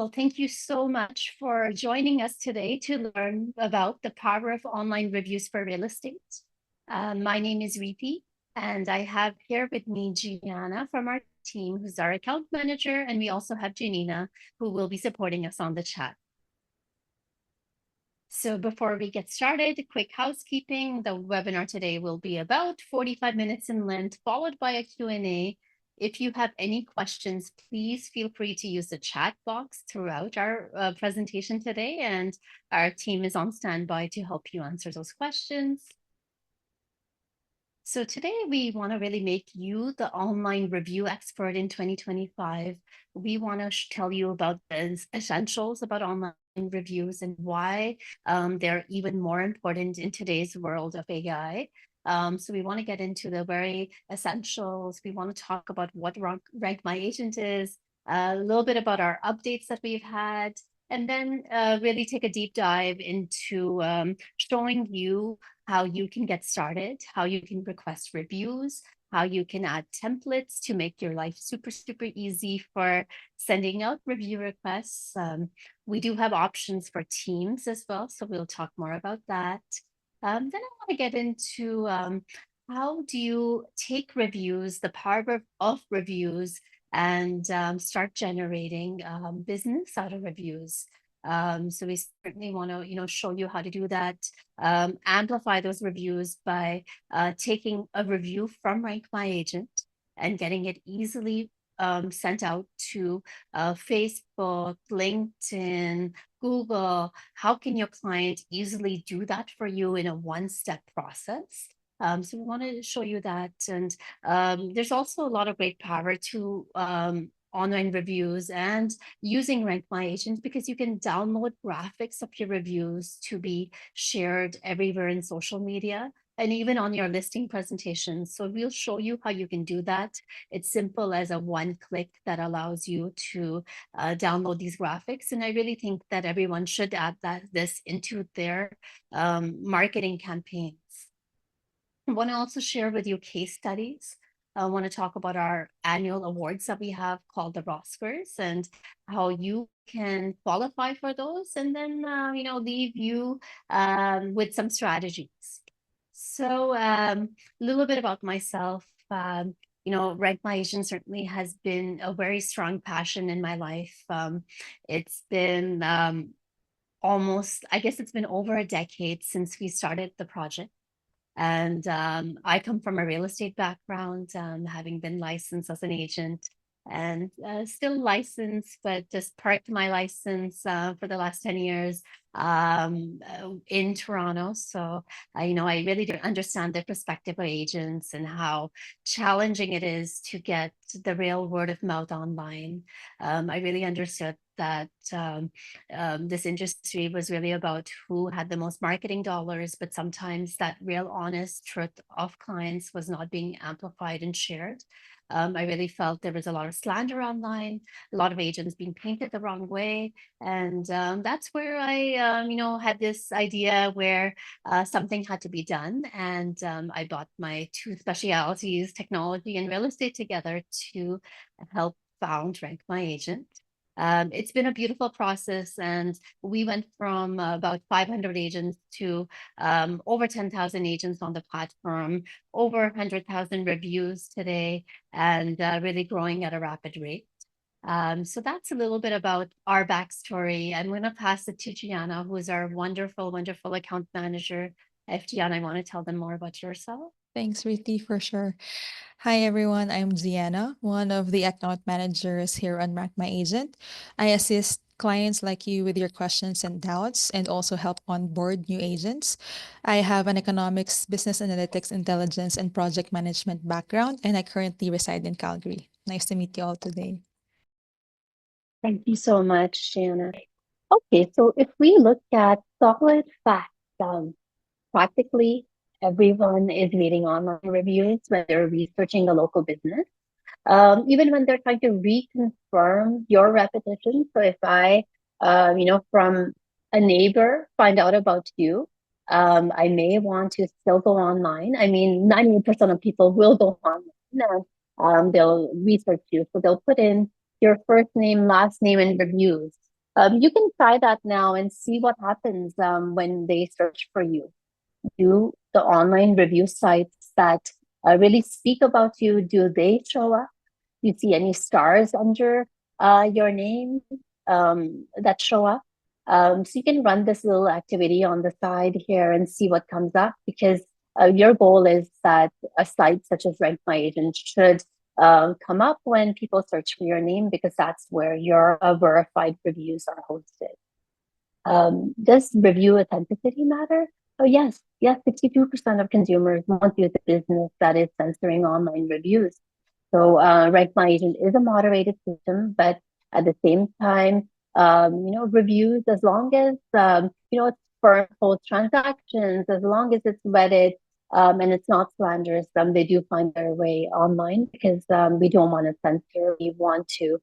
Well, thank you so much for joining us today to learn about the power of online reviews for real estate. My name is Reeti, and I have here with me Gianna from our team, who's our account manager, and we also have Janina, who will be supporting us on the chat. So before we get started, quick housekeeping. The webinar today will be about 45 minutes in length, followed by a Q&A. If you have any questions, please feel free to use the chat box throughout our presentation today, and our team is on standby to help you answer those questions. So today we want to really make you the online review expert in 2025. We want to tell you about the essentials about online reviews and why they're even more important in today's world of AI. So we want to get into the very essentials. We want to talk about what RankMyAgent is, a little bit about our updates that we've had, and then really take a deep dive into showing you how you can get started, how you can request reviews, how you can add templates to make your life super, super easy for sending out review requests. We do have options for teams as well, so we'll talk more about that. Then I want to get into how do you take reviews, the power of reviews, and start generating business out of reviews. So we certainly want to, show you how to do that. Amplify those reviews by taking a review from RankMyAgent and getting it easily sent out to Facebook, LinkedIn, Google. How can your client easily do that for you in a one-step process? So we want to show you that. And there's also a lot of great power to online reviews and using RankMyAgent, because you can download graphics of your reviews to be shared everywhere in social media and even on your listing presentations. So we'll show you how you can do that. It's simple as a one click that allows you to download these graphics. And I really think that everyone should add this into their marketing campaigns. I want to also share with you case studies. I want to talk about our annual awards that we have called the Oscars and how you can qualify for those, and then leave you with some strategies. So a little bit about myself. RankMyAgent certainly has been a very strong passion in my life. It's been it's been over a decade since we started the project. And I come from a real estate background, having been licensed as an agent and still licensed, but just parked my license for the last 10 years in Toronto. So, I really do understand the perspective of agents and how challenging it is to get the real word of mouth online. I really understood that this industry was really about who had the most marketing dollars, but sometimes that real honest truth of clients was not being amplified and shared. I really felt there was a lot of slander online, a lot of agents being painted the wrong way. And that's where I, had this idea where something had to be done. And I brought my two specialties, technology and real estate, together to help found RankMyAgent. It's been a beautiful process, and we went from about 500 agents to over 10,000 agents on the platform, over 100,000 reviews today, and really growing at a rapid rate. So that's a little bit about our backstory. I'm going to pass it to Gianna, who is our wonderful, wonderful account manager. If Gianna, I want to tell them more about yourself. Thanks, Riti, for sure. Hi, everyone. I'm Gianna, one of the account managers here on RankMyAgent. I assist clients like you with your questions and doubts, and also help onboard new agents. I have an economics, business analytics, intelligence, and project management background, and I currently reside in Calgary. Nice to meet you all today. Thank you so much, Gianna. Okay, so if we look at solid facts, practically everyone is reading online reviews when they're researching a local business, even when they're trying to reconfirm your reputation. So if I, from a neighbor, find out about you, I may want to still go online. I mean, 98% of people will go online and they'll research you. So they'll put in your first name, last name, and reviews. You can try that now and see what happens when they search for you. Do the online review sites that really speak about you, do they show up? You see any stars under your name that show up? So you can run this little activity on the side here and see what comes up, because your goal is that a site such as RankMyAgent should come up when people search for your name, because that's where your verified reviews are hosted. Does review authenticity matter? Oh, yes. Yes, 62% of consumers want to use a business that is censoring online reviews. So RankMyAgent is a moderated system, but at the same time, reviews, as long as, it's firm post transactions, as long as it's vetted and it's not slanderous, they do find their way online, because we don't want to censor. We want to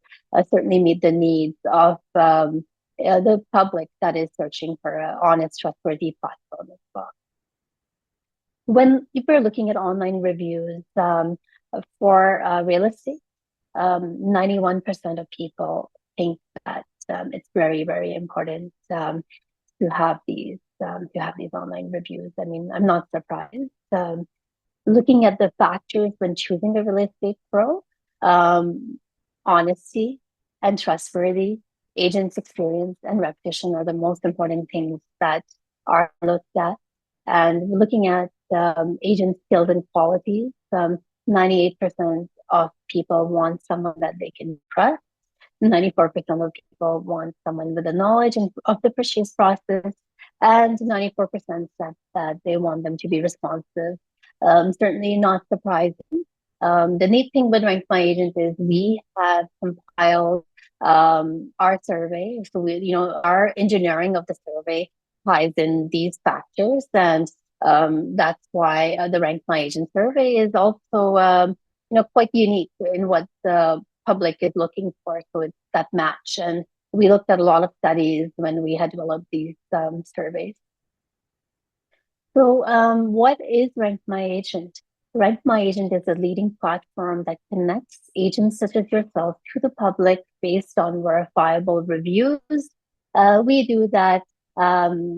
certainly meet the needs of the public that is searching for an honest, trustworthy platform as well. When people are looking at online reviews for real estate, 91% of people think that it's very, very important to have these online reviews. I mean, I'm not surprised. Looking at the factors when choosing a real estate pro, honesty and trustworthy, agent's experience and reputation are the most important things that are looked at. And looking at agent skills and qualities, 98% of people want someone that they can trust. 94% of people want someone with the knowledge of the purchase process, and 94% said that they want them to be responsive. Certainly not surprising. The neat thing with RankMyAgent is we have compiled our survey. So our engineering of the survey ties in these factors, and that's why the RankMyAgent survey is also quite unique in what the public is looking for. So it's that match, and we looked at a lot of studies when we had developed these surveys. So what is RankMyAgent? RankMyAgent is a leading platform that connects agents such as yourself to the public based on verifiable reviews. We do that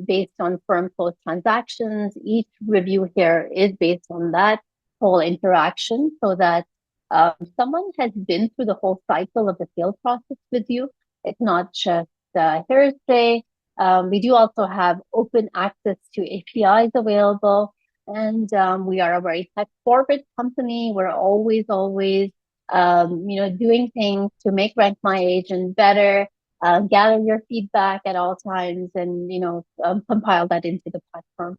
based on firm closed transactions. Each review here is based on that whole interaction, so that someone has been through the whole cycle of the sales process with you. It's not just hearsay. We do also have open access to APIs available, and we are a very tech forward company. We're always doing things to make RankMyAgent better, gather your feedback at all times, and compile that into the platform.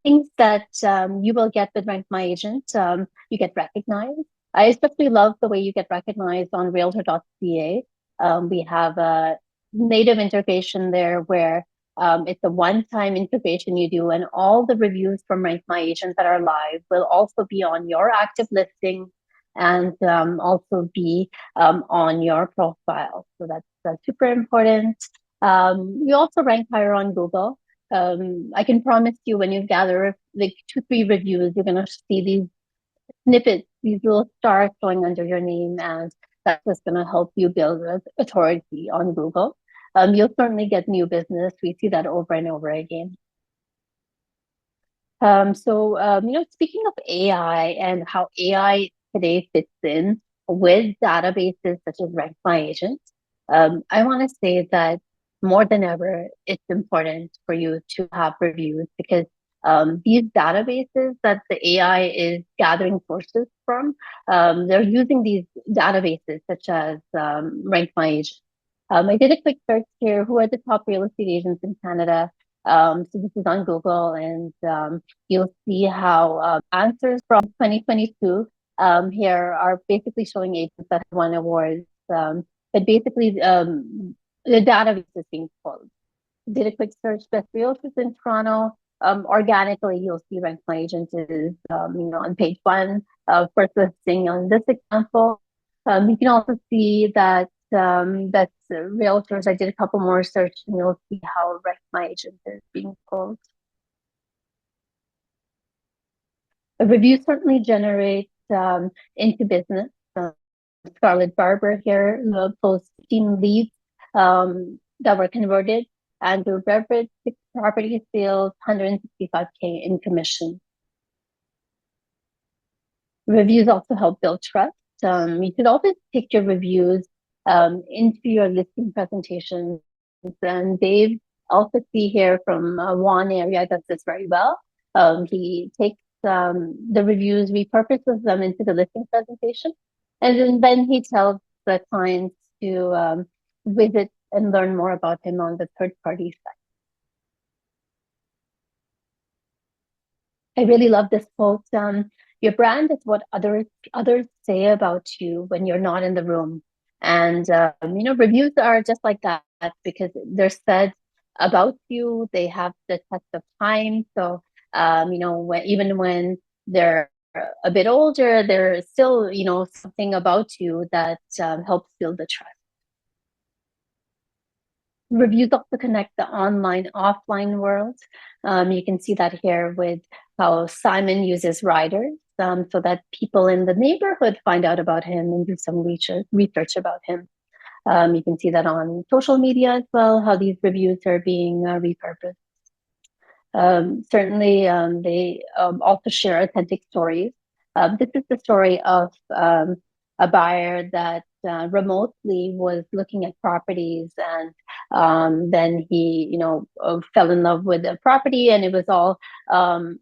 Things that you will get with RankMyAgent, you get recognized. I especially love the way you get recognized on REALTOR.ca. We have a native integration there where it's a one-time integration you do, and all the reviews from RankMyAgent that are live will also be on your active listing and also be on your profile. So that's super important. We also rank higher on Google. I can promise you, when you gather like 2-3 reviews, you're gonna see these snippets, these little stars showing under your name, and that's just gonna help you build authority on Google. You'll certainly get new business. We see that over and over again. Speaking of AI and how AI today fits in with databases such as RankMyAgent, I want to say that more than ever, it's important for you to have reviews, because these databases that the AI is gathering sources from, they're using these databases such as RankMyAgent. I did a quick search here. Who are the top real estate agents in Canada? So this is on Google, and you'll see how answers from 2022 here are basically showing agents that have won awards. But basically, the database is being pulled. Did a quick search, best realtors in Toronto. Organically, you'll see RankMyAgent is on page 1, first listing on this example. You can also see that that's realtors. I did a couple more search, and you'll see how RankMyAgent is being pulled. A review certainly generates into business. Scarlett Barber here posts 15 leads that were converted, and the Brokerage 6 property sales, 165K in commission. Reviews also help build trust. You should always take your reviews into your listing presentations. And Dave, also see here from one area, does this very well. He takes the reviews, repurposes them into the listing presentation, and then he tells the clients to visit and learn more about him on the third-party site. I really love this quote. Your brand is what others say about you when you're not in the room. And reviews are just like that because they're said about you. They have the test of time. So even when they're a bit older, there's still something about you that helps build the trust. Reviews also connect the online offline world. You can see that here with how Simon uses riders so that people in the neighborhood find out about him and do some research about him. You can see that on social media as well, how these reviews are being repurposed. Certainly, they also share authentic stories. This is the story of a buyer that remotely was looking at properties, and then he, fell in love with the property, and it was all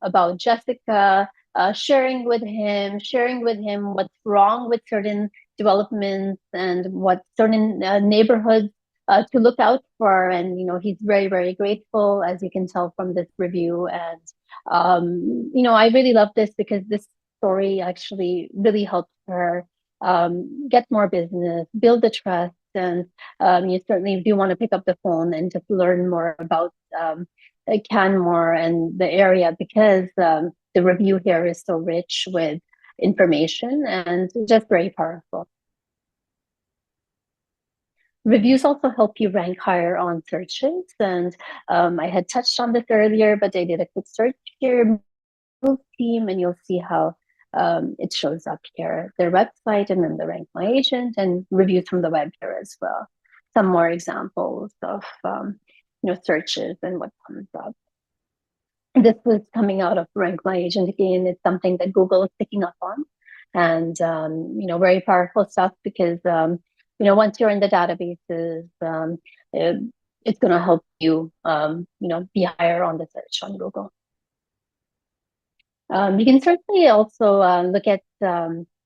about Jessica sharing with him what's wrong with certain developments and what certain neighborhoods to look out for. And he's very, very grateful, as you can tell from this review. And I really love this because this story actually really helps her get more business, build the trust. And you certainly do want to pick up the phone and just learn more about Canmore and the area, because the review here is so rich with information and just very powerful. Reviews also help you rank higher on searches. And I had touched on this earlier, but I did a quick search here, Move Team, and you'll see how it shows up here, their website, and then the RankMyAgent, and reviews from the web here as well. Some more examples of searches and what comes up. This was coming out of RankMyAgent again. It's something that Google is picking up on, and very powerful stuff because once you're in the databases, it's going to help you be higher on the search on Google. You can certainly also look at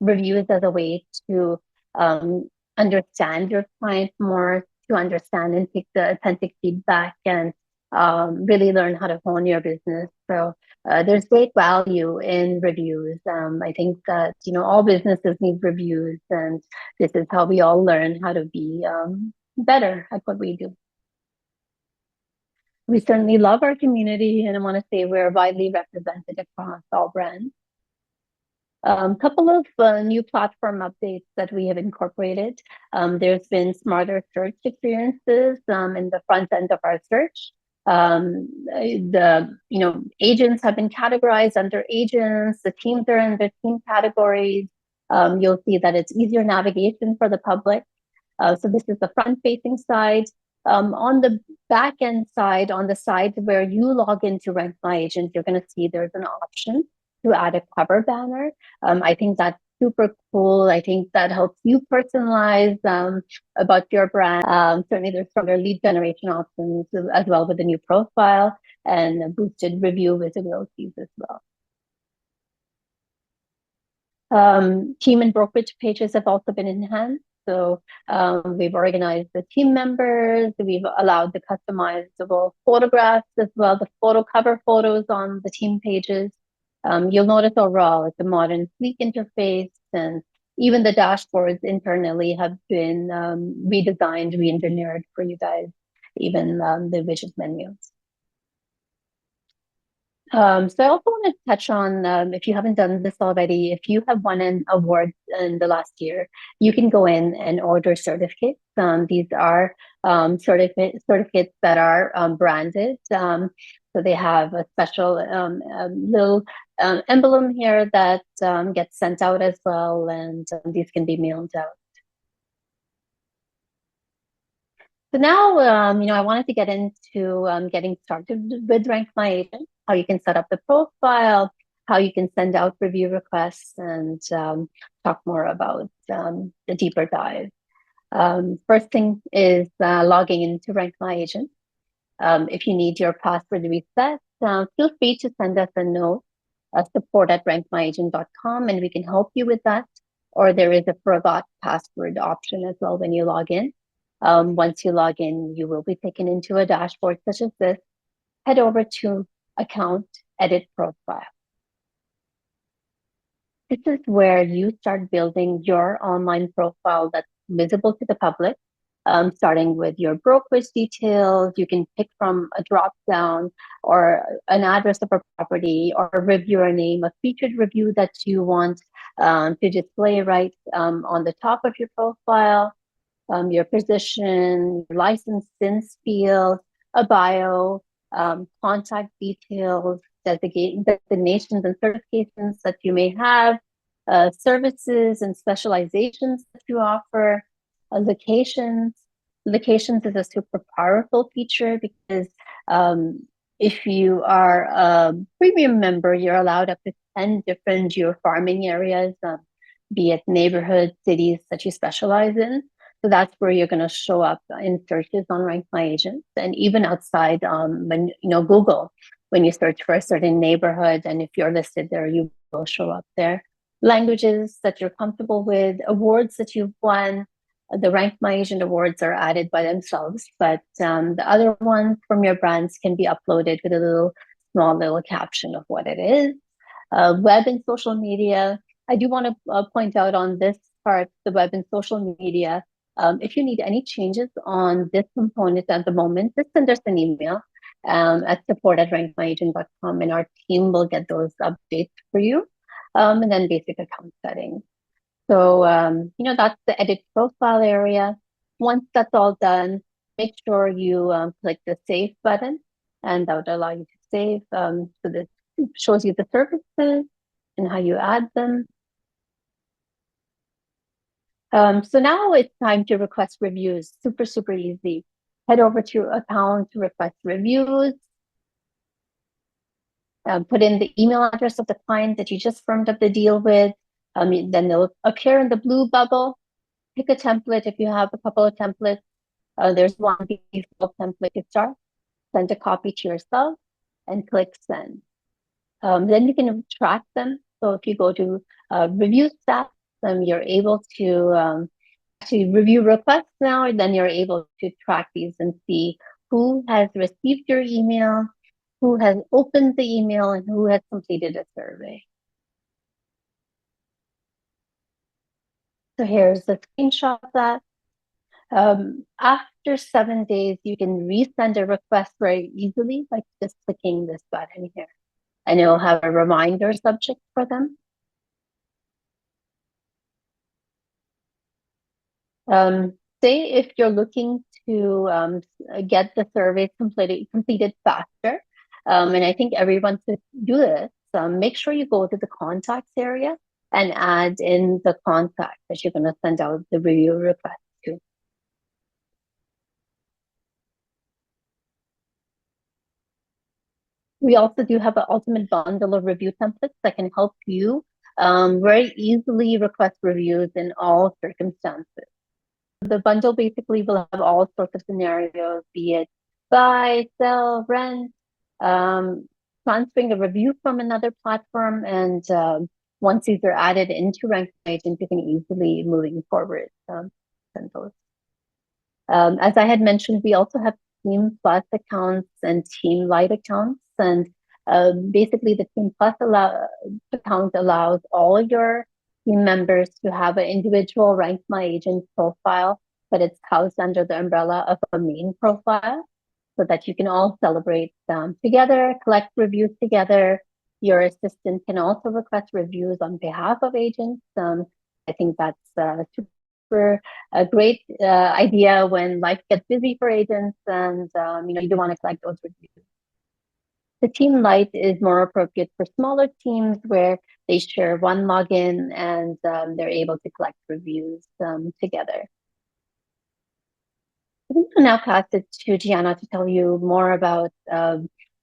reviews as a way to understand your client more, to understand and take the authentic feedback and really learn how to hone your business. So there's great value in reviews. I think that all businesses need reviews, and this is how we all learn how to be better at what we do. We certainly love our community, and I want to say we're widely represented across all brands. Couple of new platform updates that we have incorporated. There's been smarter search experiences in the front end of our search. The agents have been categorized under agents. The teams are under team categories. You'll see that it's easier navigation for the public. So this is the front-facing side. On the back end side, on the side where you log into RankMyAgent, you're going to see there's an option to add a cover banner. I think that's super cool. I think that helps you personalize about your brand. Certainly there's stronger lead generation options as well with the new profile, and boosted review visibilities as well. Team and brokerage pages have also been enhanced. So we've organized the team members. We've allowed the customizable photographs as well, the cover photos on the team pages. You'll notice overall it's a modern, sleek interface, and even the dashboards internally have been redesigned, re-engineered for you guys, even the widget menus. So I also want to touch on, if you haven't done this already, if you have won an award in the last year, you can go in and order certificates. These are certificates that are branded. So they have a special little emblem here that gets sent out as well, and these can be mailed out. So now, I wanted to get into getting started with RankMyAgent, how you can set up the profile, how you can send out review requests, and talk more about the deeper dive. First thing is logging into RankMyAgent. If you need your password reset, feel free to send us a note, support@rankmyagent.com, and we can help you with that. Or there is a forgot password option as well when you log in. Once you log in, you will be taken into a dashboard such as this. Head over to Account, Edit Profile. This is where you start building your online profile that's visible to the public, starting with your brokerage details. You can pick from a drop-down or an address of a property or a reviewer name, a featured review that you want to display right on the top of your profile. Your position, your license since field, a bio, contact details, designations and certifications that you may have, services and specializations that you offer, locations. Locations is a super powerful feature because if you are a premium member, you're allowed up to 10 different geo-farming areas, be it neighborhoods, cities that you specialize in. So that's where you're going to show up in searches on RankMyAgent, and even outside Google, when you search for a certain neighborhood, and if you're listed there, you will show up there. Languages that you're comfortable with, awards that you've won. The RankMyAgent awards are added by themselves, but the other ones from your brands can be uploaded with a small little caption of what it is. Web and social media. I do want to point out on this part, the web and social media. If you need any changes on this component at the moment, just send us an email at support@rankmyagent.com, and our team will get those updates for you. And then basic account settings. So, that's the edit profile area. Once that's all done, make sure you click the save button, and that would allow you to save. So this shows you the services and how you add them. So now it's time to request reviews. Super, super easy. Head over to your account to request reviews. Put in the email address of the client that you just firmed up the deal with. Then they'll appear in the blue bubble. Pick a template if you have a couple of templates. There's one default template to start. Send a copy to yourself and click send. Then you can track them. So if you go to review stats, you're able to review requests now, and then you're able to track these and see who has received your email, who has opened the email, and who has completed a survey. So here's the screenshot of that. After 7 days, you can resend a request very easily by just clicking this button here. And it'll have a reminder subject for them. Say if you're looking to get the survey completed faster, and I think everyone should do this, make sure you go to the contacts area and add in the contact that you're going to send out the review request to. We also do have an ultimate bundle of review templates that can help you very easily request reviews in all circumstances. The bundle basically will have all sorts of scenarios, be it buy, sell, rent, transferring a review from another platform, and once these are added into RankMyAgent, you can easily moving forward send those. As I had mentioned, we also have Team Plus accounts and Team Lite accounts, and basically the Team Plus account allows all your team members to have an individual RankMyAgent profile, but it's housed under the umbrella of a main profile, so that you can all celebrate together, collect reviews together. Your assistant can also request reviews on behalf of agents. I think that's super a great idea when life gets busy for agents, and you do want to collect those reviews. The Team Lite is more appropriate for smaller teams where they share one login and they're able to collect reviews together. I'm going to now pass it to Gianna to tell you more about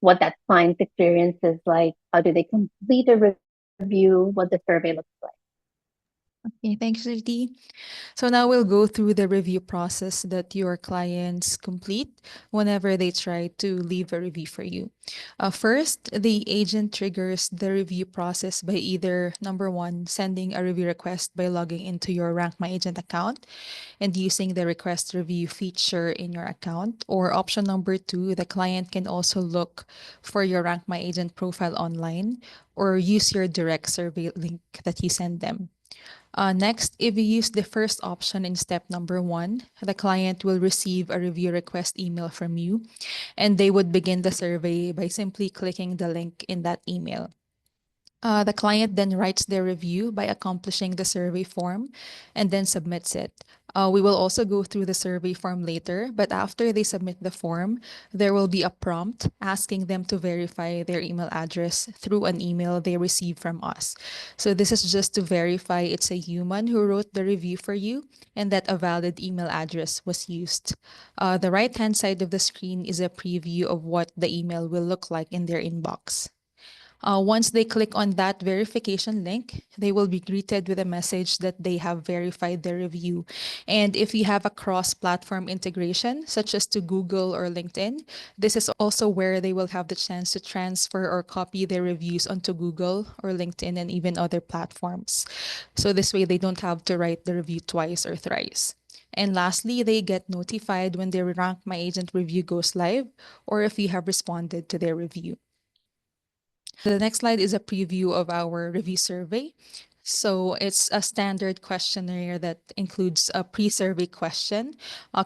what that client's experience is like. How do they complete a review? What the survey looks like. Okay, thanks, Riti. So now we'll go through the review process that your clients complete whenever they try to leave a review for you. First, the agent triggers the review process by either number one, sending a review request by logging into your RankMyAgent account and using the request review feature in your account, or option number two, the client can also look for your RankMyAgent profile online or use your direct survey link that you send them. Next, if you use the first option in step number one, the client will receive a review request email from you, and they would begin the survey by simply clicking the link in that email. The client then writes their review by accomplishing the survey form and then submits it. We will also go through the survey form later, but after they submit the form, there will be a prompt asking them to verify their email address through an email they receive from us. So this is just to verify it's a human who wrote the review for you and that a valid email address was used. The right-hand side of the screen is a preview of what the email will look like in their inbox. Once they click on that verification link, they will be greeted with a message that they have verified their review. And if you have a cross platform integration, such as to Google or LinkedIn, this is also where they will have the chance to transfer or copy their reviews onto Google or LinkedIn and even other platforms. So this way, they don't have to write the review twice or thrice. And lastly, they get notified when their Rank My Agent review goes live or if you have responded to their review. The next slide is a preview of our review survey. So it's a standard questionnaire that includes a pre-survey question.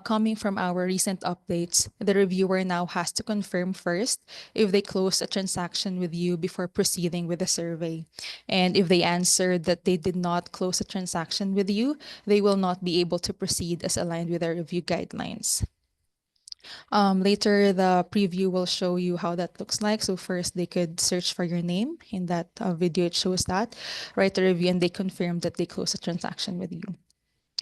Coming from our recent updates, the reviewer now has to confirm first if they closed a transaction with you before proceeding with the survey. And if they answered that they did not close a transaction with you, they will not be able to proceed as aligned with our review guidelines. Later, the preview will show you how that looks like. So first, they could search for your name. In that video, it shows that. Write a review, and they confirm that they close a transaction with you.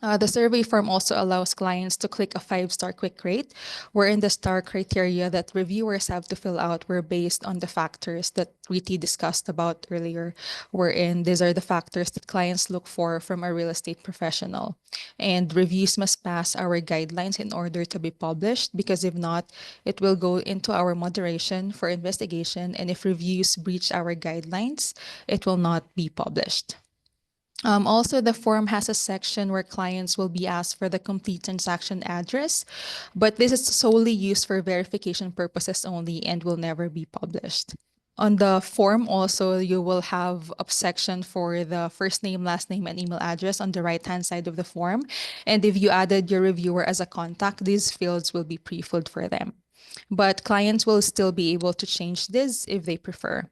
The survey form also allows clients to click a 5-star quick rate, wherein the star criteria that reviewers have to fill out were based on the factors that Riti discussed about earlier, wherein these are the factors that clients look for from a real estate professional. And reviews must pass our guidelines in order to be published, because if not, it will go into our moderation for investigation. And if reviews breach our guidelines, it will not be published. Also, the form has a section where clients will be asked for the complete transaction address, but this is solely used for verification purposes only and will never be published. On the form also, you will have a section for the first name, last name, and email address on the right-hand side of the form. And if you added your reviewer as a contact, these fields will be pre-filled for them. But clients will still be able to change this if they prefer.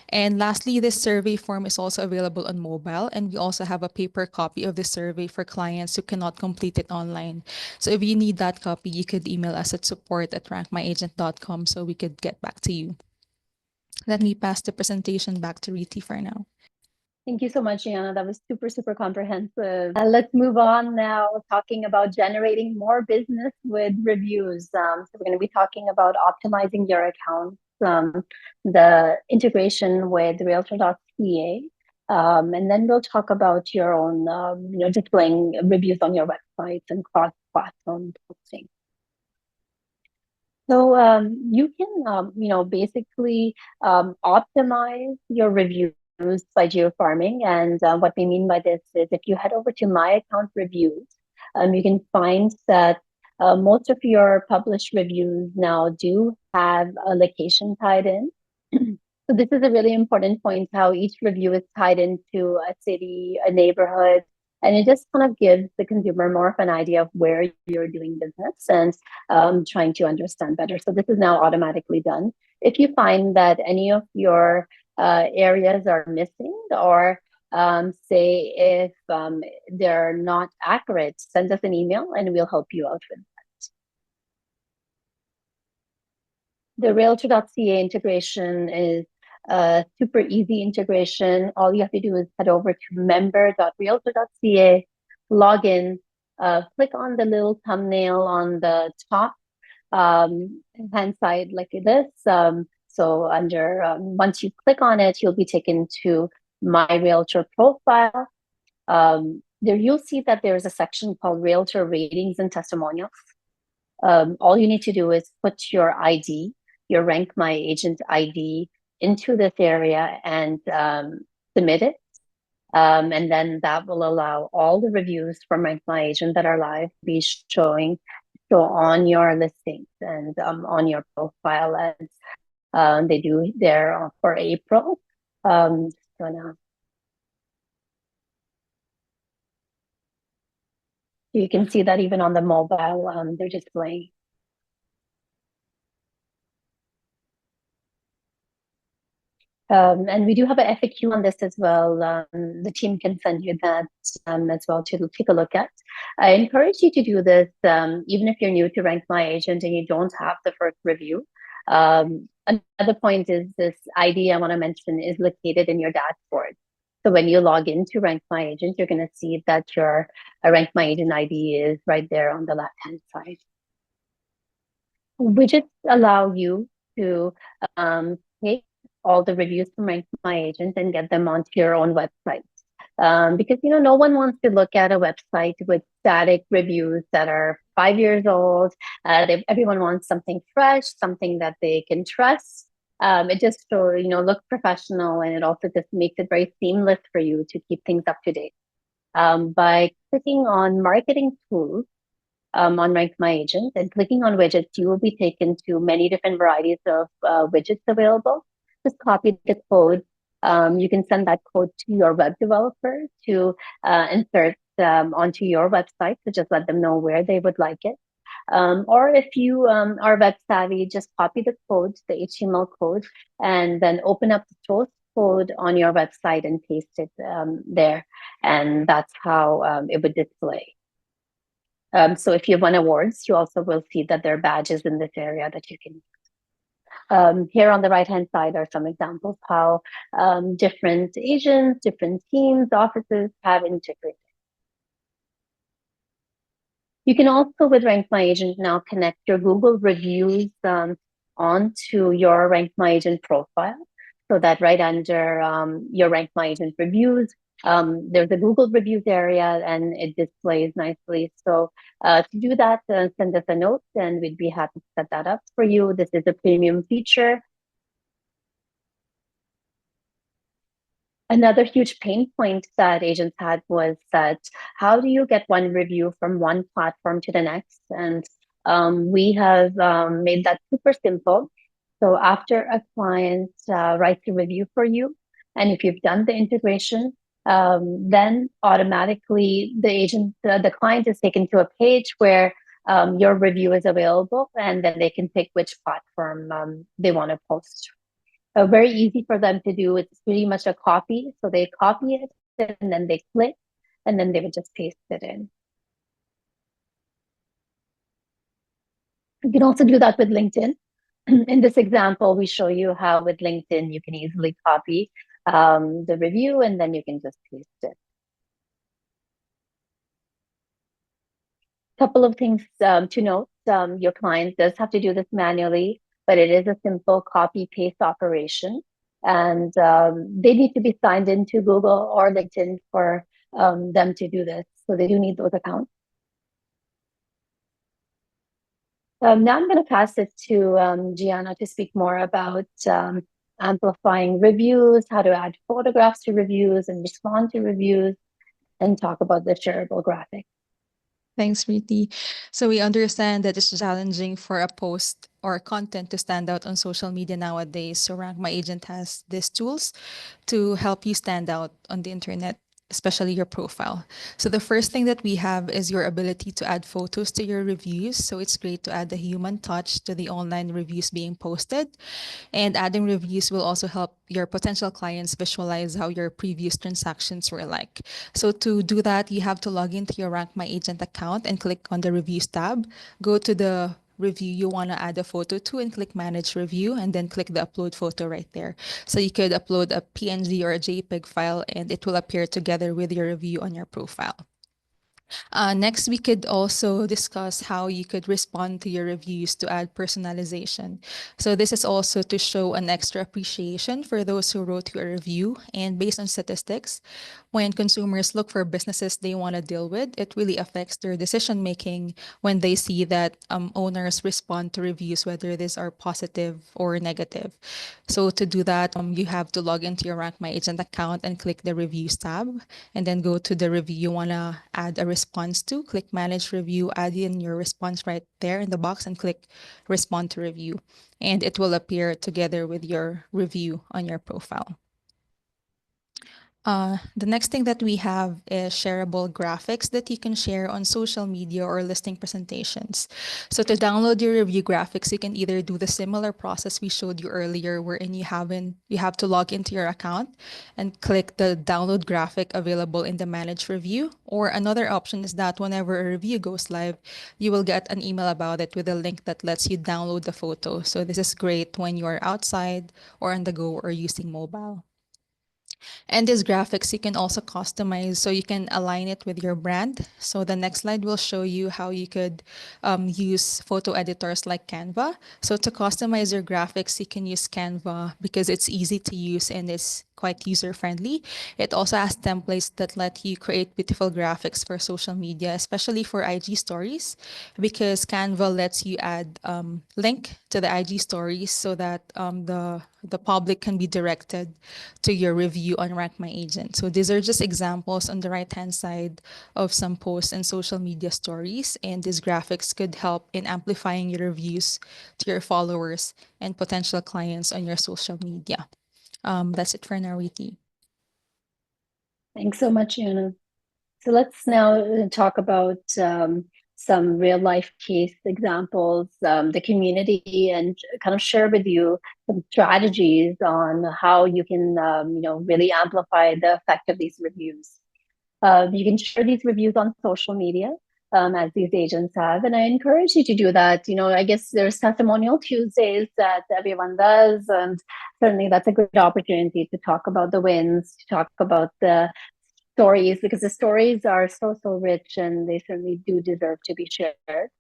And lastly, this survey form is also available on mobile, and we also have a paper copy of the survey for clients who cannot complete it online. So if you need that copy, you could email us at support@rankmyagent.com so we could get back to you. Let me pass the presentation back to Riti for now. Thank you so much, Gianna. That was super, super comprehensive. Let's move on now, talking about generating more business with reviews. So we're going to be talking about optimizing your accounts, the integration with Realtor.ca, and then we'll talk about your own, displaying reviews on your websites and cross-platform posting. So you can, basically optimize your reviews by geo-farming. And what we mean by this is if you head over to My Account Reviews, you can find that most of your published reviews now do have a location tied in. So this is a really important point, how each review is tied into a city, a neighborhood, and it just kind of gives the consumer more of an idea of where you're doing business and trying to understand better. So this is now automatically done. If you find that any of your areas are missing, or say if they're not accurate, send us an email and we'll help you out with that. The Realtor.ca integration is a super easy integration. All you have to do is head over to member.realtor.ca, log in, click on the little thumbnail on the top hand side like this. So under once you click on it, you'll be taken to My Realtor Profile. There you'll see that there's a section called Realtor Ratings and Testimonials. All you need to do is put your ID, your RankMyAgent ID, into this area and submit it. And then that will allow all the reviews from RankMyAgent that are live to be show on your listings and on your profile as they do there for April. Just gonna You can see that even on the mobile, they're displaying. And we do have an FAQ on this as well. The team can send you that as well to take a look at. I encourage you to do this, even if you're new to RankMyAgent and you don't have the first review. Another point is this ID I want to mention is located in your dashboard. So when you log into RankMyAgent, you're going to see that your RankMyAgent ID is right there on the left-hand side. Widgets allow you to take all the reviews from RankMyAgent and get them onto your own website. Because no one wants to look at a website with static reviews that are 5 years old. Everyone wants something fresh, something that they can trust. It just looks professional, and it also just makes it very seamless for you to keep things up to date. By clicking on Marketing Tools on RankMyAgent and clicking on Widgets, you will be taken to many different varieties of widgets available. Just copy the code. You can send that code to your web developer to insert onto your website. So just let them know where they would like it. Or if you are web savvy, just copy the code, the HTML code, and then open up the source code on your website and paste it there. And that's how it would display. So if you won awards, you also will see that there are badges in this area that you can use. Here on the right-hand side are some examples how different agents, different teams, offices have integrated. You can also, with RankMyAgent, now connect your Google reviews onto your RankMyAgent profile. So that right under your RankMyAgent reviews, there's a Google reviews area and it displays nicely. So to do that, send us a note and we'd be happy to set that up for you. This is a premium feature. Another huge pain point that agents had was that how do you get one review from one platform to the next? And we have made that super simple. So after a client writes a review for you, and if you've done the integration, then automatically the client is taken to a page where your review is available, and then they can pick which platform they want to post. Very easy for them to do. It's pretty much a copy. So they copy it and then they click and then they would just paste it in. You can also do that with LinkedIn. In this example, we show you how with LinkedIn, you can easily copy the review and then you can just paste it. Couple of things to note. Your client does have to do this manually, but it is a simple copy paste operation. And they need to be signed into Google or LinkedIn for them to do this. So they do need those accounts. Now I'm going to pass it to Gianna to speak more about amplifying reviews, how to add photographs to reviews and respond to reviews, and talk about the shareable graphics. Thanks, Preeti. So we understand that it's challenging for a post or content to stand out on social media nowadays. So RankMyAgent has these tools to help you stand out on the internet, especially your profile. So the first thing that we have is your ability to add photos to your reviews. So it's great to add a human touch to the online reviews being posted. And adding reviews will also help your potential clients visualize how your previous transactions were like. So to do that, you have to log into your RankMyAgent account and click on the reviews tab. Go to the review you want to add a photo to and click manage review and then click the upload photo right there. So you could upload a PNG or a JPEG file and it will appear together with your review on your profile. Next, we could also discuss how you could respond to your reviews to add personalization. So this is also to show an extra appreciation for those who wrote you a review. And based on statistics, when consumers look for businesses they want to deal with, it really affects their decision making when they see that owners respond to reviews, whether these are positive or negative. So to do that, you have to log into your Rank My Agent account and click the Reviews tab, and then go to the review you want to add a response to. Click Manage Review, add in your response right there in the box, and click Respond to Review. And it will appear together with your review on your profile. The next thing that we have is shareable graphics that you can share on social media or listing presentations. So to download your review graphics, you can either do the similar process we showed you earlier, wherein you have to log into your account and click the download graphic available in the manage review. Or another option is that whenever a review goes live, you will get an email about it with a link that lets you download the photo. So this is great when you are outside or on the go or using mobile. And these graphics you can also customize, so you can align it with your brand. So the next slide will show you how you could use photo editors like Canva. So to customize your graphics, you can use Canva because it's easy to use and it's quite user friendly. It also has templates that let you create beautiful graphics for social media, especially for IG stories, because Canva lets you add link to the IG stories so that the public can be directed to your review on Rank My Agent. So these are just examples on the right-hand side of some posts and social media stories, and these graphics could help in amplifying your reviews to your followers and potential clients on your social media. That's it for now, Riti. Thanks so much, Anna. So let's now talk about some real life case examples, the community, and kind of share with you some strategies on how you can, really amplify the effect of these reviews. You can share these reviews on social media, as these agents have, and I encourage you to do that. I guess there's Testimonial Tuesdays that everyone does, and certainly that's a good opportunity to talk about the wins, to talk about the stories, because the stories are so rich and they certainly do deserve to be shared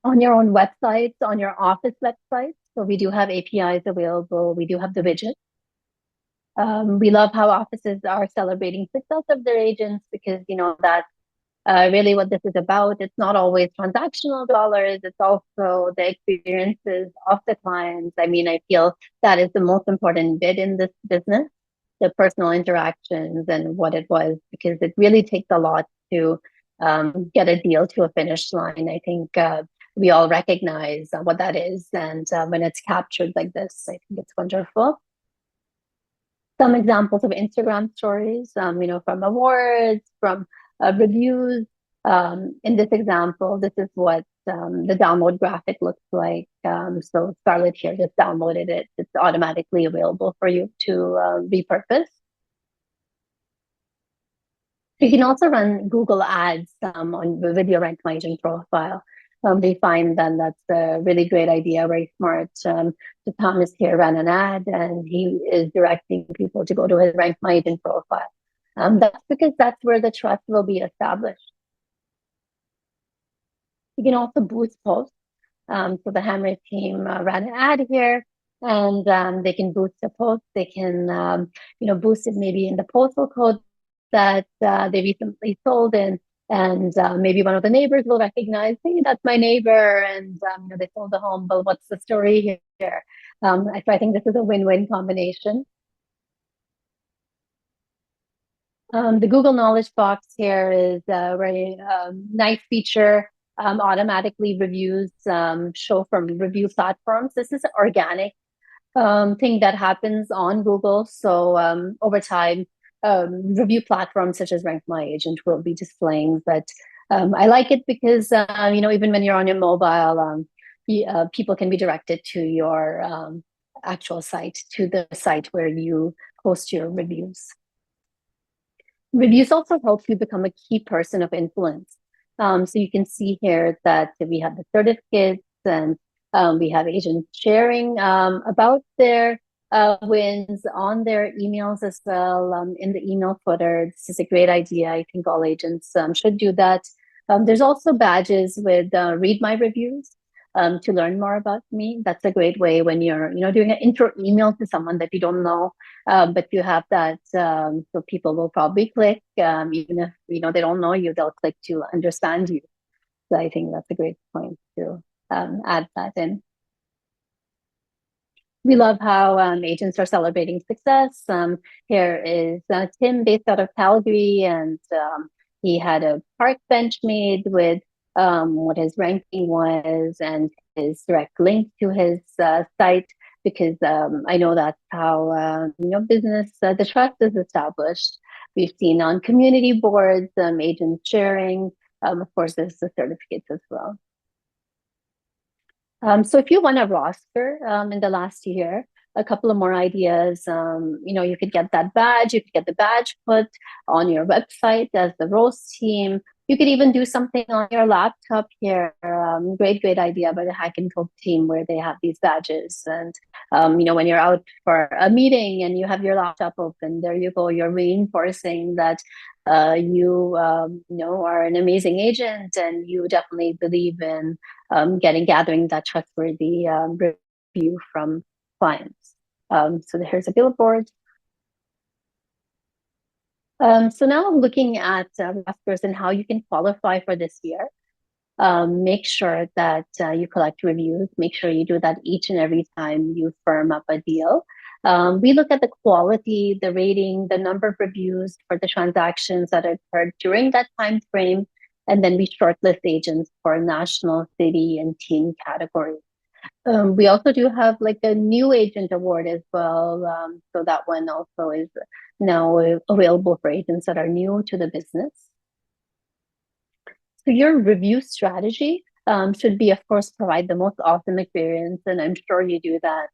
on your own websites, on your office websites. So we do have APIs available. We do have the widget. We love how offices are celebrating success of their agents, because that's really what this is about. It's not always transactional dollars. It's also the experiences of the clients. I mean, I feel that is the most important bit in this business, the personal interactions and what it was, because it really takes a lot to get a deal to a finish line. I think we all recognize what that is. And when it's captured like this, I think it's wonderful. Some examples of Instagram stories, from awards, from reviews. In this example, this is what the download graphic looks like. So Scarlett here just downloaded it. It's automatically available for you to repurpose. You can also run Google Ads with your RankMyAgent profile. We find then that's a really great idea, very smart. So Thomas here ran an ad, and he is directing people to go to his RankMyAgent profile. That's because that's where the trust will be established. You can also boost posts. So the Hammer team ran an ad here, and they can boost the post. They can, boost it maybe in the postal code that they recently sold in, and maybe one of the neighbors will recognize, hey, that's my neighbor, and they sold the home. But what's the story here? So I think this is a win-win combination. The Google Knowledge Box here is a very nice feature. Automatically reviews show from review platforms. This is an organic thing that happens on Google. So over time, review platforms such as RankMyAgent will be displaying. But I like it because even when you're on your mobile, people can be directed to your actual site, to the site where you post your reviews. Reviews also help you become a key person of influence. So you can see here that we have the certificates, and we have agents sharing about their wins on their emails as well, in the email footer. This is a great idea. I think all agents should do that. There's also badges with Read My Reviews to learn more about me. That's a great way when you're, doing an intro email to someone that you don't know, but you have that, so people will probably click, even if, they don't know you, they'll click to understand you. So I think that's a great point to add that in. We love how agents are celebrating success. Here is Tim, based out of Calgary, and he had a park bench made with what his ranking was and his direct link to his site, because I know that's how business, the trust is established. We've seen on community boards, agents sharing. Of course, there's the certificates as well. So if you won a roster in the last year, a couple of more ideas, you could get that badge. You could get the badge put on your website as the roast team. You could even do something on your laptop here. Great idea by the Hack and Cope team, where they have these badges. And, when you're out for a meeting and you have your laptop open, there you go. You're reinforcing that you are an amazing agent, and you definitely believe in gathering that trustworthy review from clients. So here's a billboard. So now looking at rosters and how you can qualify for this year. Make sure that you collect reviews. Make sure you do that each and every time you firm up a deal. We look at the quality, the rating, the number of reviews for the transactions that occurred during that time frame, and then we shortlist agents for national, city, and team categories. We also do have like a new agent award as well. So that one also is now available for agents that are new to the business. So your review strategy should be, of course, provide the most awesome experience, and I'm sure you do that.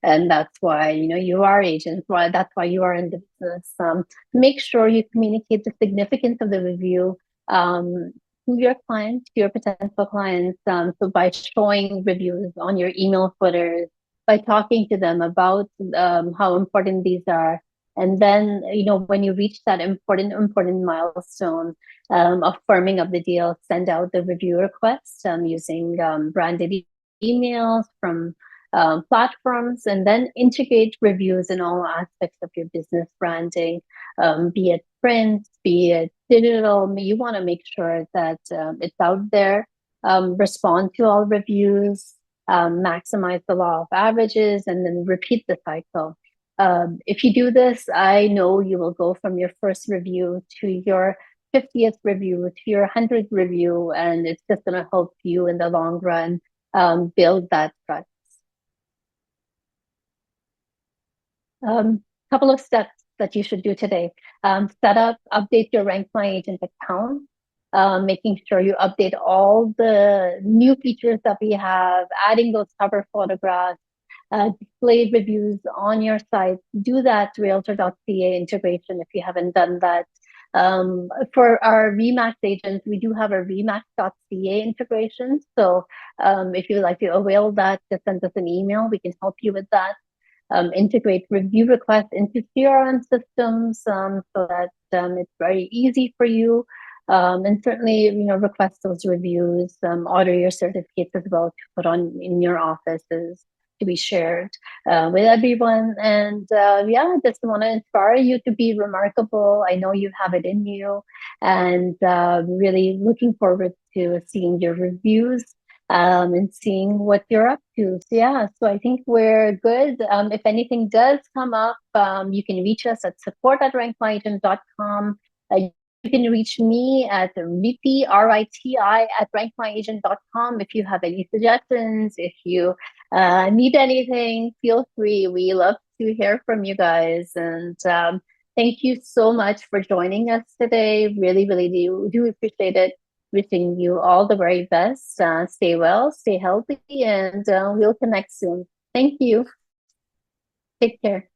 And that's why you are agents. That's why you are in the business. Make sure you communicate the significance of the review to your clients, to your potential clients. So by showing reviews on your email footers, by talking to them about how important these are, and then when you reach that important milestone of firming up the deal, send out the review request using branded emails from platforms, and then integrate reviews in all aspects of your business branding, be it print, be it digital. You want to make sure that it's out there. Respond to all reviews, maximize the law of averages, and then repeat the cycle. If you do this, I know you will go from your first review to your 50th review to your 100th review, and it's just going to help you in the long run build that trust. Couple of steps that you should do today. Set up, update your RankMyAgent account, making sure you update all the new features that we have, adding those cover photographs, display reviews on your site. Do that Realtor.ca integration if you haven't done that. For our Remax agents, we do have a Remax.ca integration. So if you'd like to avail that, just send us an email. We can help you with that. Integrate review requests into CRM systems so that it's very easy for you. And certainly, request those reviews, order your certificates as well to put on in your offices to be shared with everyone. And just want to inspire you to be remarkable. I know you have it in you, and really looking forward to seeing your reviews and seeing what you're up to. So I think we're good. If anything does come up, you can reach us at support@rankmyagent.com. You can reach me at Riti, R-I-T-I, @rankmyagent.com. If you have any suggestions, if you need anything, feel free. We love to hear from you guys. And thank you so much for joining us today. Really do appreciate it. Wishing you all the very best. Stay well, stay healthy, and we'll connect soon. Thank you. Take care.